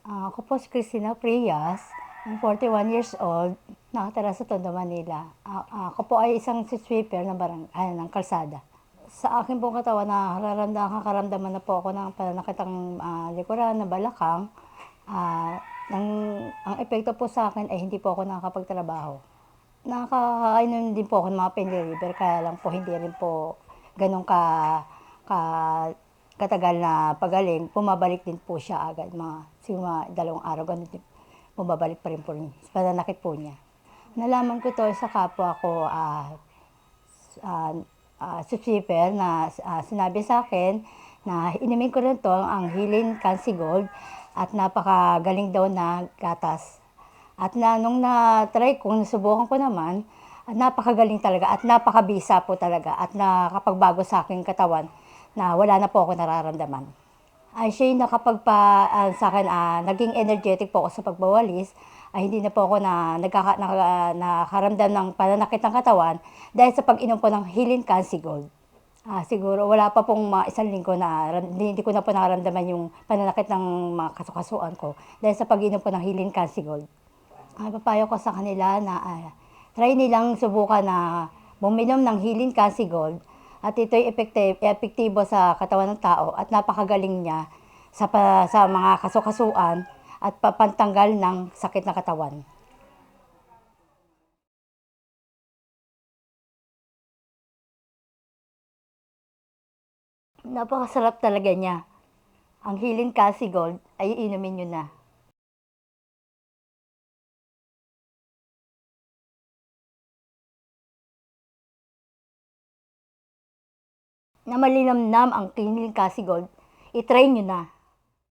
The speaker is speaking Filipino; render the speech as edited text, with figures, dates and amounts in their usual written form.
Ako po si Christina Frias, I'm 41 years old, nakatira sa Tondo, Manila. Ako po ay isang sweeper ng kalsada. Sa akin pong katawan, nakakaramdaman na po ako ng pananakitang likuran na balakang. Ah, ng, ang epekto po sa akin ay hindi po ako nakakapagtrabaho. Nakakainom din po ako ng mga pain reliever, kaya lang po hindi rin po ganun ka katagal na pagaling, bumabalik din po siya agad. Siguro mga 2 araw, ganun din. Bumabalik pa rin po rin. Pananakit po niya. Nalaman ko to sa kapwa ko, subscriber na sinabi sa akin na inumin ko rin to ang Healing Cancy Gold at napakagaling daw na gatas. At nung na-try ko, nasubukan ko naman, at napakagaling talaga at napakabisa po talaga at nakapagbago sa aking katawan na wala na po ako nararamdaman. Siya yung sa akin, naging energetic po ako sa pagbawalis. Hindi na po ako nakaramdam ng pananakit ng katawan dahil sa pag-inom po ng Healing Cancy Gold. Siguro wala pa pong mga 1 linggo na hindi ko na po nararamdaman yung pananakit ng mga kasukasuan ko dahil sa pag-inom po ng Healing Cancy Gold. Papayo ko sa kanila na try nilang subukan na buminom ng Healing Cancy Gold at ito'y epektibo sa katawan ng tao at napakagaling niya sa mga kasukasuan at papantanggal ng sakit na katawan. Napakasarap talaga niya. Ang Healing Cancy Gold ay inumin niyo na. Na malinamnam ang Healing Cancy Gold, i-try niyo na.